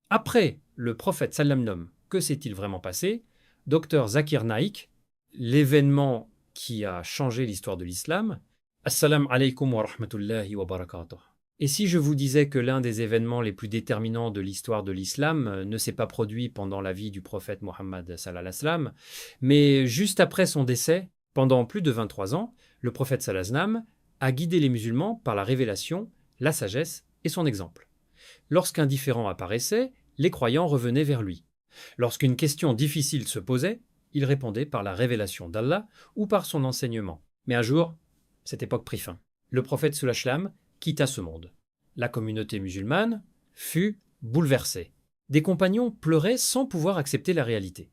Après le prophète sallam nomme, que s'est-il vraiment passé? Docteur Zakir Naik, l'événement qui a changé l'histoire de l'islam. Assalamu alaikum wa rahmatullahi wa barakatuh. Et si je vous disais que l'un des événements les plus déterminants de l'histoire de l'islam ne s'est pas produit pendant la vie du prophète Mohammed sallallahu alayhi wa sallam, mais juste après son décès, pendant plus de 23 ans, le prophète sallallahu alayhi wa sallam a guidé les musulmans par la révélation, la sagesse et son exemple. Lorsqu'un différend apparaissait, les croyants revenaient vers lui. Lorsqu'une question difficile se posait, il répondait par la révélation d'Allah ou par son enseignement. Mais un jour, cette époque prit fin. Le prophète sallallahu alayhi wa sallam quitta ce monde. La communauté musulmane fut bouleversée. Des compagnons pleuraient sans pouvoir accepter la réalité.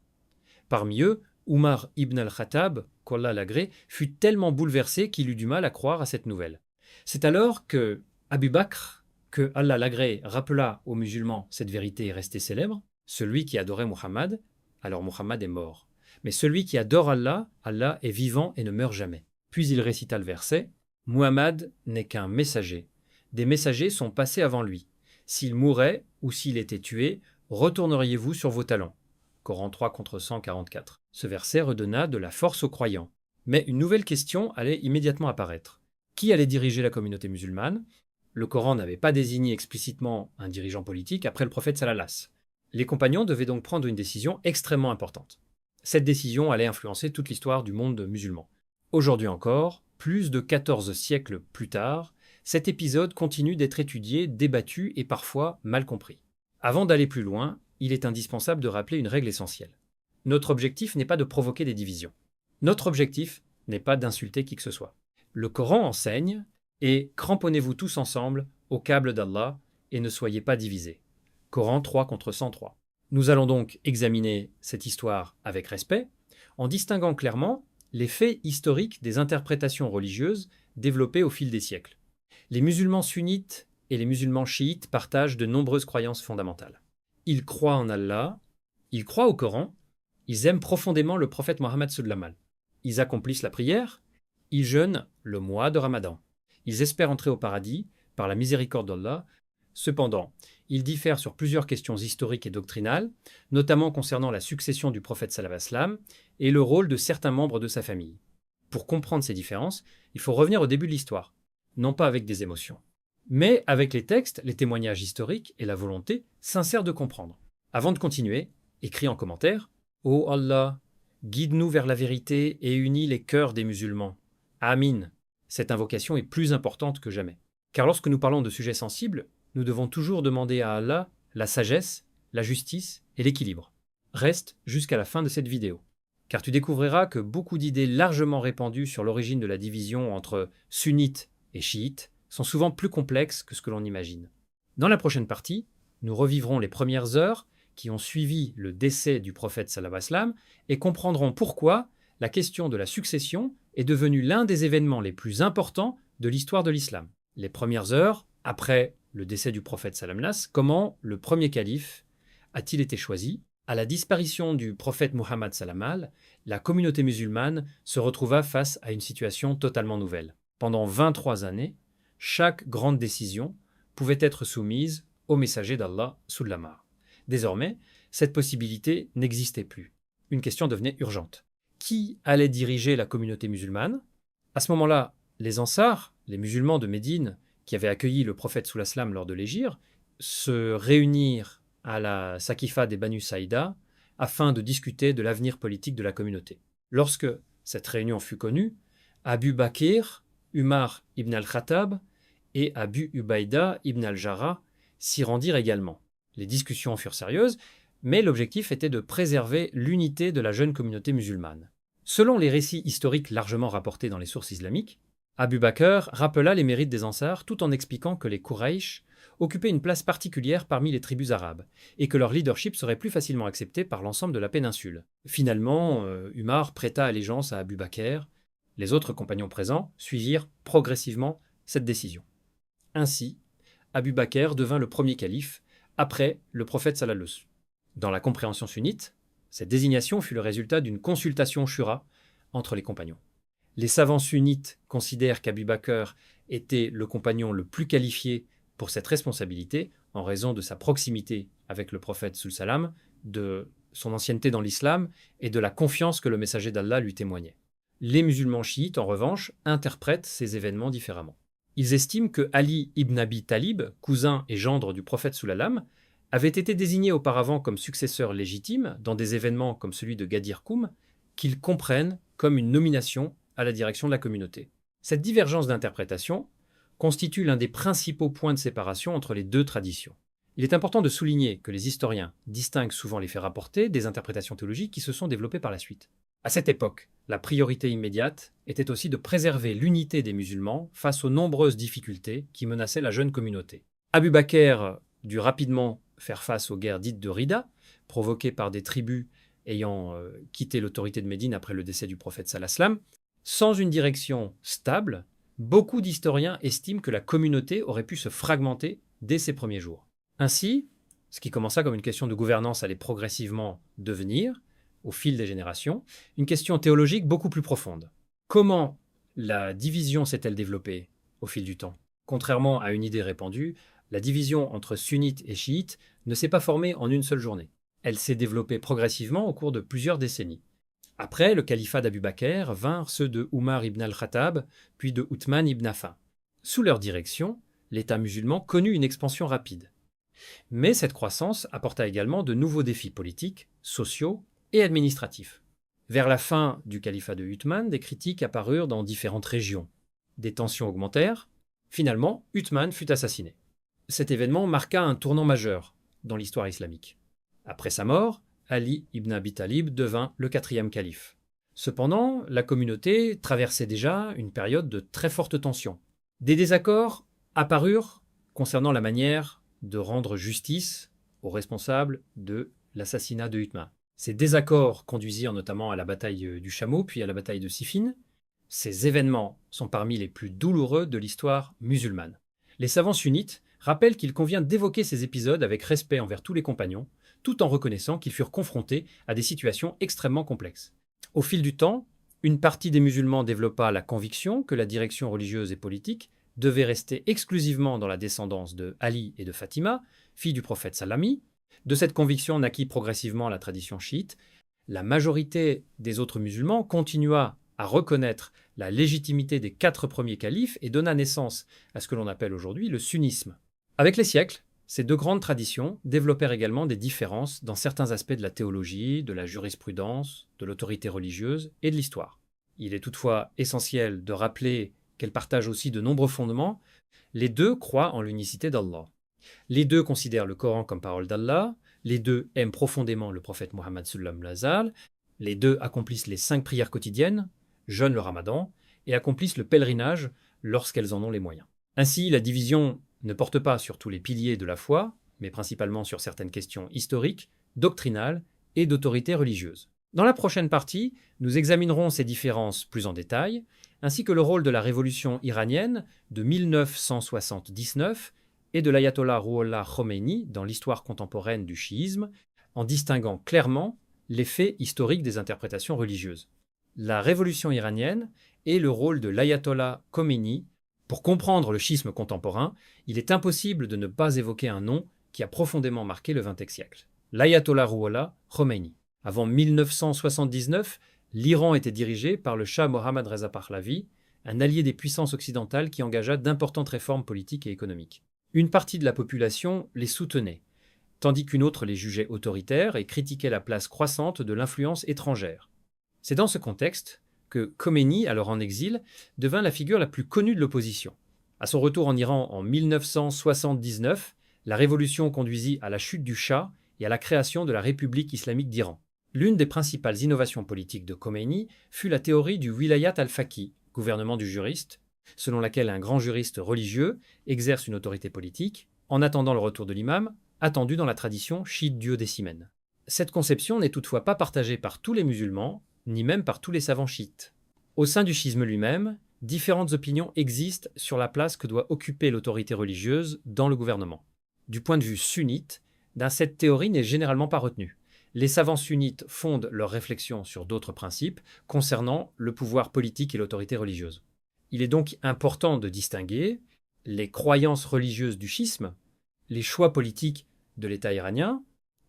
Parmi eux, Umar ibn al-Khattab, qu'Allah l'agrée, fut tellement bouleversé qu'il eut du mal à croire à cette nouvelle. C'est alors que Abu Bakr, que Allah l'agrée, rappela aux musulmans cette vérité est restée célèbre. Celui qui adorait Muhammad, alors Muhammad est mort. Mais celui qui adore Allah, Allah est vivant et ne meurt jamais. Puis il récita le verset « Muhammad n'est qu'un messager. Des messagers sont passés avant lui. S'il mourait ou s'il était tué, retourneriez-vous sur vos talons ?» Coran 3 contre 144. Ce verset redonna de la force aux croyants. Mais une nouvelle question allait immédiatement apparaître. Qui allait diriger la communauté musulmane? Le Coran n'avait pas désigné explicitement un dirigeant politique après le prophète sallallahu. Les compagnons devaient donc prendre une décision extrêmement importante. Cette décision allait influencer toute l'histoire du monde musulman. Aujourd'hui encore, plus de 14 siècles plus tard, cet épisode continue d'être étudié, débattu et parfois mal compris. Avant d'aller plus loin, il est indispensable de rappeler une règle essentielle. Notre objectif n'est pas de provoquer des divisions. Notre objectif n'est pas d'insulter qui que ce soit. Le Coran enseigne et cramponnez-vous tous ensemble au câble d'Allah et ne soyez pas divisés. Coran 3 contre 103. Nous allons donc examiner cette histoire avec respect, en distinguant clairement les faits historiques des interprétations religieuses développées au fil des siècles. Les musulmans sunnites et les musulmans chiites partagent de nombreuses croyances fondamentales. Ils croient en Allah, ils croient au Coran, ils aiment profondément le prophète Mohammed sallallahu alayhi wa sallam. Ils accomplissent la prière, ils jeûnent le mois de Ramadan. Ils espèrent entrer au paradis par la miséricorde d'Allah. Cependant, ils diffèrent sur plusieurs questions historiques et doctrinales, notamment concernant la succession du prophète sallallahu alayhi wa sallam et le rôle de certains membres de sa famille. Pour comprendre ces différences, il faut revenir au début de l'histoire, non pas avec des émotions, mais avec les textes, les témoignages historiques et la volonté sincère de comprendre. Avant de continuer, écris en commentaire « Ô Allah, guide-nous vers la vérité et unis les cœurs des musulmans. Amin ». Cette invocation est plus importante que jamais. Car lorsque nous parlons de sujets sensibles, nous devons toujours demander à Allah la sagesse, la justice et l'équilibre. Reste jusqu'à la fin de cette vidéo, car tu découvriras que beaucoup d'idées largement répandues sur l'origine de la division entre sunnites et chiites sont souvent plus complexes que ce que l'on imagine. Dans la prochaine partie, nous revivrons les premières heures qui ont suivi le décès du prophète sallallahu alayhi wa sallam et comprendrons pourquoi la question de la succession est devenue l'un des événements les plus importants de l'histoire de l'islam. Les premières heures, après le décès du prophète sallallahu alayhi wa sallam, comment le premier calife a-t-il été choisi? À la disparition du prophète Muhammad sallallahu alayhi wa sallam, la communauté musulmane se retrouva face à une situation totalement nouvelle. Pendant 23 années, chaque grande décision pouvait être soumise au messager d'Allah Sullamar. Désormais, cette possibilité n'existait plus. Une question devenait urgente. Qui allait diriger la communauté musulmane? À ce moment-là, les Ansars, les musulmans de Médine, qui avaient accueilli le prophète sallallahu alayhi wa sallam lors de l'hégire, se réunirent à la Saqifa des Banu Saïda afin de discuter de l'avenir politique de la communauté. Lorsque cette réunion fut connue, Abu Bakr, Umar ibn al-Khattab et Abu Ubaïda ibn al-Jarrah s'y rendirent également. Les discussions furent sérieuses, mais l'objectif était de préserver l'unité de la jeune communauté musulmane. Selon les récits historiques largement rapportés dans les sources islamiques, Abu Bakr rappela les mérites des Ansars tout en expliquant que les Quraysh occupaient une place particulière parmi les tribus arabes et que leur leadership serait plus facilement accepté par l'ensemble de la péninsule. Finalement, Umar prêta allégeance à Abu Bakr. Les autres compagnons présents suivirent progressivement cette décision. Ainsi, Abu Bakr devint le premier calife après le prophète sallallahu alayhi wa sallam. Dans la compréhension sunnite, cette désignation fut le résultat d'une consultation shura entre les compagnons. Les savants sunnites considèrent qu'Abu Bakr était le compagnon le plus qualifié pour cette responsabilité en raison de sa proximité avec le prophète salam, de son ancienneté dans l'islam et de la confiance que le messager d'Allah lui témoignait. Les musulmans chiites, en revanche, interprètent ces événements différemment. Ils estiment que Ali ibn Abi Talib, cousin et gendre du prophète salam, avait été désigné auparavant comme successeur légitime dans des événements comme celui de Ghadir Khoum, qu'ils comprennent comme une nomination à la direction de la communauté. Cette divergence d'interprétation constitue l'un des principaux points de séparation entre les deux traditions. Il est important de souligner que les historiens distinguent souvent les faits rapportés des interprétations théologiques qui se sont développées par la suite. À cette époque, la priorité immédiate était aussi de préserver l'unité des musulmans face aux nombreuses difficultés qui menaçaient la jeune communauté. Abu Bakr dut rapidement faire face aux guerres dites de Rida, provoquées par des tribus ayant quitté l'autorité de Médine après le décès du prophète sallam. Sans une direction stable, beaucoup d'historiens estiment que la communauté aurait pu se fragmenter dès ses premiers jours. Ainsi, ce qui commença comme une question de gouvernance allait progressivement devenir, au fil des générations, une question théologique beaucoup plus profonde. Comment la division s'est-elle développée au fil du temps? Contrairement à une idée répandue, la division entre sunnites et chiites ne s'est pas formée en une seule journée. Elle s'est développée progressivement au cours de plusieurs décennies. Après le califat d'Abu Bakr vinrent ceux de Umar ibn al-Khattab, puis de Uthman ibn Affan. Sous leur direction, l'État musulman connut une expansion rapide. Mais cette croissance apporta également de nouveaux défis politiques, sociaux et administratifs. Vers la fin du califat de Uthman, des critiques apparurent dans différentes régions. Des tensions augmentèrent. Finalement, Uthman fut assassiné. Cet événement marqua un tournant majeur dans l'histoire islamique. Après sa mort, Ali ibn Abi Talib devint le 4e calife. Cependant, la communauté traversait déjà une période de très forte tension. Des désaccords apparurent concernant la manière de rendre justice aux responsables de l'assassinat de Uthman. Ces désaccords conduisirent notamment à la bataille du Chameau, puis à la bataille de Siffin. Ces événements sont parmi les plus douloureux de l'histoire musulmane. Les savants sunnites rappellent qu'il convient d'évoquer ces épisodes avec respect envers tous les compagnons, tout en reconnaissant qu'ils furent confrontés à des situations extrêmement complexes. Au fil du temps, une partie des musulmans développa la conviction que la direction religieuse et politique devait rester exclusivement dans la descendance de Ali et de Fatima, fille du prophète Salami. De cette conviction naquit progressivement la tradition chiite. La majorité des autres musulmans continua à reconnaître la légitimité des 4 premiers califes et donna naissance à ce que l'on appelle aujourd'hui le sunnisme. Avec les siècles, ces 2 grandes traditions développèrent également des différences dans certains aspects de la théologie, de la jurisprudence, de l'autorité religieuse et de l'histoire. Il est toutefois essentiel de rappeler qu'elles partagent aussi de nombreux fondements. Les 2 croient en l'unicité d'Allah. Les 2 considèrent le Coran comme parole d'Allah. Les 2 aiment profondément le prophète Mohammed sallallahu alayhi wa sallam. Les 2 accomplissent les 5 prières quotidiennes, jeûnent le ramadan et accomplissent le pèlerinage lorsqu'elles en ont les moyens. Ainsi, la division ne porte pas sur tous les piliers de la foi, mais principalement sur certaines questions historiques, doctrinales et d'autorité religieuse. Dans la prochaine partie, nous examinerons ces différences plus en détail, ainsi que le rôle de la révolution iranienne de 1979 et de l'ayatollah Rouhollah Khomeini dans l'histoire contemporaine du chiisme, en distinguant clairement les faits historiques des interprétations religieuses. La révolution iranienne et le rôle de l'ayatollah Khomeini. Pour comprendre le schisme contemporain, il est impossible de ne pas évoquer un nom qui a profondément marqué le XXe siècle, l'ayatollah Rouhollah Khomeini. Avant 1979, l'Iran était dirigé par le Shah Mohammad Reza Pahlavi, un allié des puissances occidentales qui engagea d'importantes réformes politiques et économiques. Une partie de la population les soutenait, tandis qu'une autre les jugeait autoritaires et critiquait la place croissante de l'influence étrangère. C'est dans ce contexte que Khomeini, alors en exil, devint la figure la plus connue de l'opposition. À son retour en Iran en 1979, la révolution conduisit à la chute du Shah et à la création de la République islamique d'Iran. L'une des principales innovations politiques de Khomeini fut la théorie du wilayat al-faqih, gouvernement du juriste, selon laquelle un grand juriste religieux exerce une autorité politique en attendant le retour de l'imam, attendu dans la tradition chiite duodécimaine. Cette conception n'est toutefois pas partagée par tous les musulmans, ni même par tous les savants chiites. Au sein du schisme lui-même, différentes opinions existent sur la place que doit occuper l'autorité religieuse dans le gouvernement. Du point de vue sunnite, cette théorie n'est généralement pas retenue. Les savants sunnites fondent leurs réflexions sur d'autres principes concernant le pouvoir politique et l'autorité religieuse. Il est donc important de distinguer les croyances religieuses du schisme, les choix politiques de l'État iranien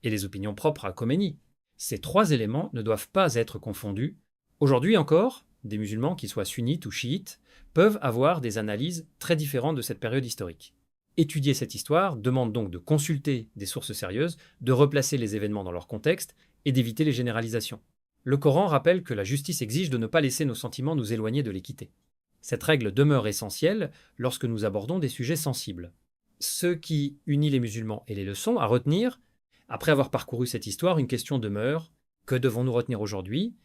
et les opinions propres à Khomeini. Ces trois éléments ne doivent pas être confondus. Aujourd'hui encore, des musulmans, qu'ils soient sunnites ou chiites, peuvent avoir des analyses très différentes de cette période historique. Étudier cette histoire demande donc de consulter des sources sérieuses, de replacer les événements dans leur contexte et d'éviter les généralisations. Le Coran rappelle que la justice exige de ne pas laisser nos sentiments nous éloigner de l'équité. Cette règle demeure essentielle lorsque nous abordons des sujets sensibles. Ce qui unit les musulmans et les leçons à retenir, après avoir parcouru cette histoire, une question demeure: que devons-nous retenir aujourd'hui?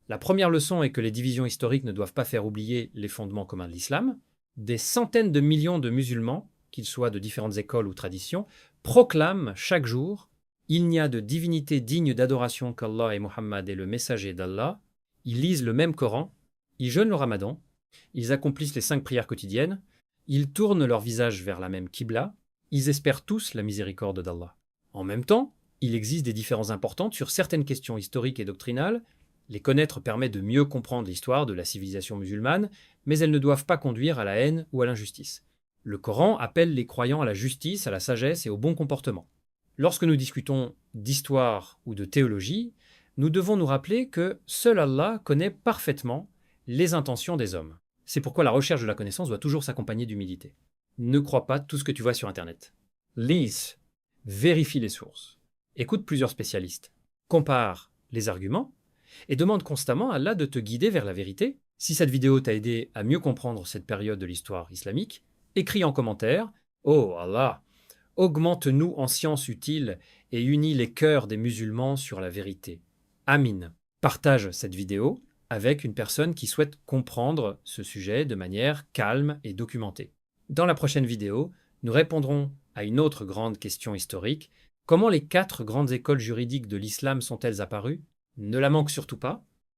La première leçon est que les divisions historiques ne doivent pas faire oublier les fondements communs de l'islam. Des centaines de millions de musulmans, qu'ils soient de différentes écoles ou traditions, proclament chaque jour: il n'y a de divinité digne d'adoration qu'Allah et Muhammad est le messager d'Allah. Ils lisent le même Coran, ils jeûnent le Ramadan, ils accomplissent les 5 prières quotidiennes, ils tournent leur visage vers la même Qibla, ils espèrent tous la miséricorde d'Allah. En même temps, il existe des différences importantes sur certaines questions historiques et doctrinales. Les connaître permet de mieux comprendre l'histoire de la civilisation musulmane, mais elles ne doivent pas conduire à la haine ou à l'injustice. Le Coran appelle les croyants à la justice, à la sagesse et au bon comportement. Lorsque nous discutons d'histoire ou de théologie, nous devons nous rappeler que seul Allah connaît parfaitement les intentions des hommes. C'est pourquoi la recherche de la connaissance doit toujours s'accompagner d'humilité. Ne crois pas tout ce que tu vois sur Internet. Lise, vérifie les sources, écoute plusieurs spécialistes, compare les arguments et demande constamment à Allah de te guider vers la vérité. Si cette vidéo t'a aidé à mieux comprendre cette période de l'histoire islamique, écris en commentaire: Oh Allah, augmente-nous en sciences utiles et unis les cœurs des musulmans sur la vérité. Amin. Partage cette vidéo avec une personne qui souhaite comprendre ce sujet de manière calme et documentée. Dans la prochaine vidéo, nous répondrons à une autre grande question historique: comment les 4 grandes écoles juridiques de l'islam sont-elles apparues? Ne la manque surtout pas.